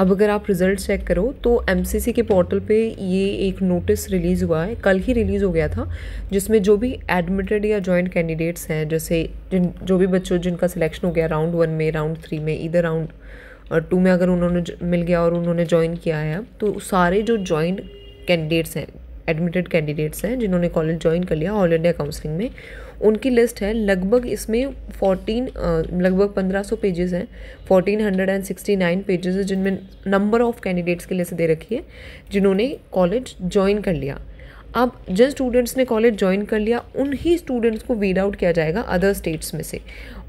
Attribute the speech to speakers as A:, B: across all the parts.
A: अब अगर आप रिज़ल्ट चेक करो तो एमसीसी के पोर्टल पे ये एक नोटिस रिलीज़ हुआ है, कल ही रिलीज़ हो गया था, जिसमें जो भी एडमिटेड या जॉइंट कैंडिडेट्स हैं, जैसे जो भी बच्चों जिनका सिलेक्शन हो गया राउंड 1 में, राउंड 3 में, इधर राउंड 2 में अगर उन्होंने मिल गया और उन्होंने ज्वाइन किया है, तो सारे जो जॉइंट कैंडिडेट्स हैं, एडमिटेड कैंडिडेट्स हैं जिन्होंने कॉलेज ज्वाइन कर लिया ऑल इंडिया काउंसलिंग में, उनकी लिस्ट है। लगभग इसमें लगभग 1500 पेजेस हैं, 1469 पेजेस है, जिनमें नंबर ऑफ कैंडिडेट्स की लिस्ट दे रखी है जिन्होंने कॉलेज ज्वाइन कर लिया। अब जिन स्टूडेंट्स ने कॉलेज ज्वाइन कर लिया उन्हीं स्टूडेंट्स को वीड आउट किया जाएगा अदर स्टेट्स में से,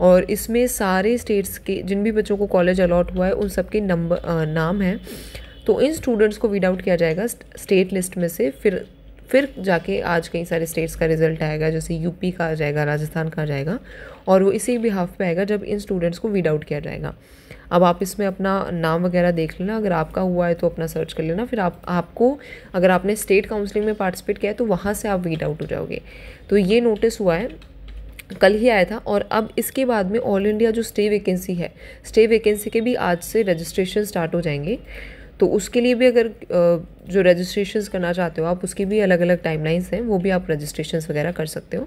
A: और इसमें सारे स्टेट्स के जिन भी बच्चों को कॉलेज अलॉट हुआ है उन सबके नाम हैं। तो इन स्टूडेंट्स को वीड आउट किया जाएगा स्टेट लिस्ट में से। फिर जाके आज कई सारे स्टेट्स का रिजल्ट आएगा, जैसे यूपी का आ जाएगा, राजस्थान का आ जाएगा, और वो इसी बिहाफ पे आएगा जब इन स्टूडेंट्स को वीड आउट किया जाएगा। अब आप इसमें अपना नाम वगैरह देख लेना, अगर आपका हुआ है तो अपना सर्च कर लेना। फिर आपको अगर आपने स्टेट काउंसलिंग में पार्टिसिपेट किया है तो वहाँ से आप वीड आउट हो जाओगे। तो ये नोटिस हुआ है, कल ही आया था। और अब इसके बाद में ऑल इंडिया जो स्टे वैकेंसी है, स्टे वैकेंसी के भी आज से रजिस्ट्रेशन स्टार्ट हो जाएंगे। तो उसके लिए भी अगर जो रजिस्ट्रेशंस करना चाहते हो आप, उसकी भी अलग अलग टाइमलाइंस हैं, वो भी आप रजिस्ट्रेशंस वगैरह कर सकते हो।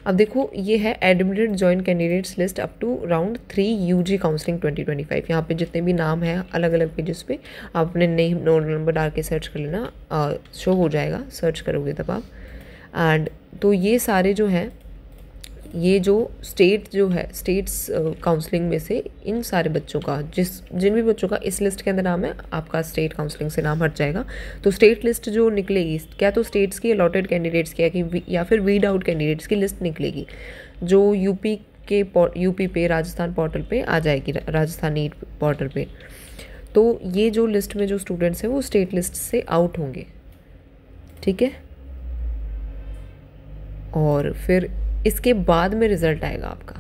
A: अब देखो, ये है admitted joint candidates list up to round 3 UG counselling 2025। यहाँ पे जितने भी नाम हैं अलग अलग पेजेस पे आप अपने नेम रोल नंबर डाल के सर्च कर लेना, शो हो जाएगा, सर्च करोगे तब आप। एंड तो ये सारे जो हैं, ये जो स्टेट्स काउंसलिंग में से इन सारे बच्चों का जिन भी बच्चों का इस लिस्ट के अंदर नाम है, आपका स्टेट काउंसलिंग से नाम हट जाएगा। तो स्टेट लिस्ट जो निकलेगी, क्या तो स्टेट्स की अलॉटेड कैंडिडेट्स की या फिर वीड आउट कैंडिडेट्स की लिस्ट निकलेगी, जो यूपी पे राजस्थान पोर्टल पे आ जाएगी, राजस्थान नीट पोर्टल पे। तो ये जो लिस्ट में जो स्टूडेंट्स हैं वो स्टेट लिस्ट से आउट होंगे, ठीक है। और फिर इसके बाद में रिजल्ट आएगा आपका।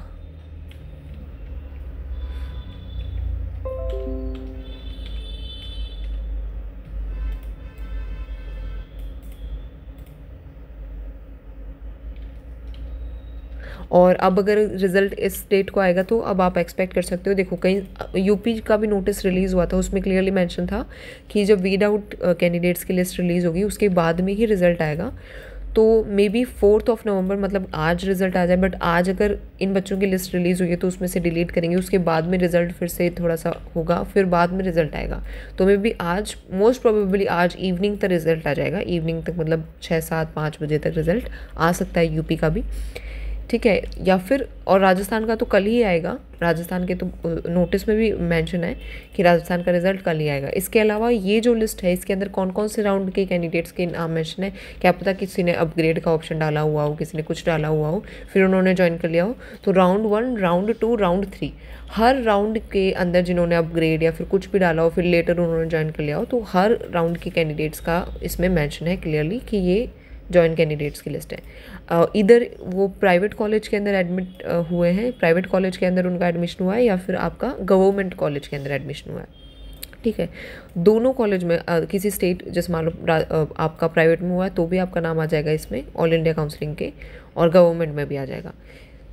A: और अब अगर रिजल्ट इस डेट को आएगा तो अब आप एक्सपेक्ट कर सकते हो, देखो कहीं यूपी का भी नोटिस रिलीज़ हुआ था, उसमें क्लियरली मेंशन था कि जब वीड आउट कैंडिडेट्स की लिस्ट रिलीज़ होगी उसके बाद में ही रिजल्ट आएगा। तो मे बी 4 नवंबर, मतलब आज रिजल्ट आ जाए, बट आज अगर इन बच्चों की लिस्ट रिलीज़ हुई है तो उसमें से डिलीट करेंगे, उसके बाद में रिजल्ट फिर से थोड़ा सा होगा, फिर बाद में रिजल्ट आएगा। तो मे बी आज, मोस्ट प्रोबेबली आज इवनिंग तक रिजल्ट आ जाएगा, इवनिंग तक मतलब 6, 7, 5 बजे तक रिजल्ट आ सकता है यूपी का भी, ठीक है। या फिर और राजस्थान का तो कल ही आएगा, राजस्थान के तो नोटिस में भी मेंशन है कि राजस्थान का रिजल्ट कल ही आएगा। इसके अलावा ये जो लिस्ट है इसके अंदर कौन कौन से राउंड के कैंडिडेट्स के नाम मेंशन है, क्या पता किसी ने अपग्रेड का ऑप्शन डाला हुआ हो, किसी ने कुछ डाला हुआ हो, फिर उन्होंने ज्वाइन कर लिया हो। तो राउंड 1, राउंड 2, राउंड 3, हर राउंड के अंदर जिन्होंने अपग्रेड या फिर कुछ भी डाला हो, फिर लेटर उन्होंने ज्वाइन कर लिया हो, तो हर राउंड के कैंडिडेट्स का इसमें मैंशन है क्लियरली कि ये जॉइंट कैंडिडेट्स की लिस्ट है। इधर वो प्राइवेट कॉलेज के अंदर एडमिट हुए हैं, प्राइवेट कॉलेज के अंदर उनका एडमिशन हुआ है, या फिर आपका गवर्नमेंट कॉलेज के अंदर एडमिशन हुआ है, ठीक है। दोनों कॉलेज में किसी स्टेट, जैसे मान लो आपका प्राइवेट में हुआ है तो भी आपका नाम आ जाएगा इसमें ऑल इंडिया काउंसलिंग के, और गवर्नमेंट में भी आ जाएगा।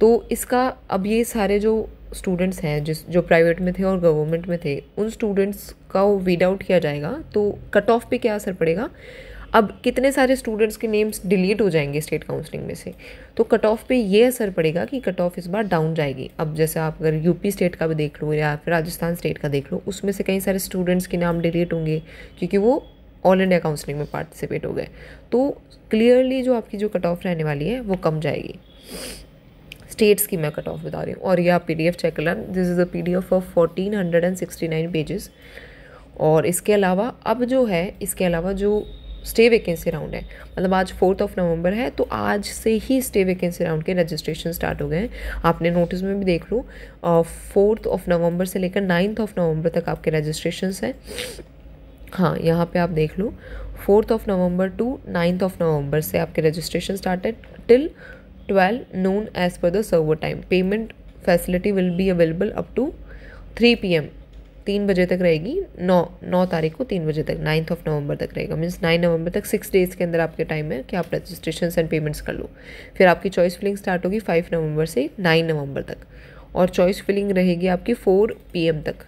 A: तो इसका अब ये सारे जो स्टूडेंट्स हैं जो प्राइवेट में थे और गवर्नमेंट में थे, उन स्टूडेंट्स का वो वीड आउट किया जाएगा। तो कट ऑफ पे क्या असर पड़ेगा, अब कितने सारे स्टूडेंट्स के नेम्स डिलीट हो जाएंगे स्टेट काउंसलिंग में से, तो कट ऑफ पे ये असर पड़ेगा कि कट ऑफ इस बार डाउन जाएगी। अब जैसे आप अगर यूपी स्टेट का भी देख लो या फिर राजस्थान स्टेट का देख लो, उसमें से कई सारे स्टूडेंट्स के नाम डिलीट होंगे क्योंकि वो ऑल इंडिया काउंसलिंग में पार्टिसिपेट हो गए। तो क्लियरली जो आपकी जो कट ऑफ रहने वाली है वो कम जाएगी। स्टेट्स की मैं कट ऑफ बता रही हूँ। और ये आप PDF चेक कर लें, this is a PDF of 1469 pages. और इसके अलावा अब जो है, इसके अलावा जो स्टे वैकेंसी राउंड है, मतलब आज 4 नवंबर है, तो आज से ही स्टे वैकेंसी राउंड के रजिस्ट्रेशन स्टार्ट हो गए हैं। आपने नोटिस में भी देख लो, 4 नवंबर से लेकर 9 नवंबर तक आपके रजिस्ट्रेशंस हैं। हाँ, यहाँ पे आप देख लो, 4 नवंबर टू 9 नवंबर से आपके रजिस्ट्रेशन स्टार्ट है till 12 noon as per the server time. Payment facility will be available up to 3 PM, 3 बजे तक रहेगी। 9 तारीख को 3 बजे तक, 9 नवंबर तक रहेगा। मीन्स 9 नवंबर तक 6 डेज़ के अंदर आपके टाइम है कि आप रजिस्ट्रेशन एंड पेमेंट्स कर लो। फिर आपकी चॉइस फिलिंग स्टार्ट होगी 5 नवंबर से 9 नवंबर तक, और चॉइस फिलिंग रहेगी आपकी 4 PM तक,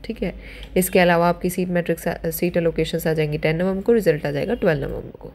A: ठीक है। इसके अलावा आपकी सीट मैट्रिक्स सीट एलोकेशंस आ जाएंगी 10 नवंबर को, रिजल्ट आ जाएगा 12 नवंबर को।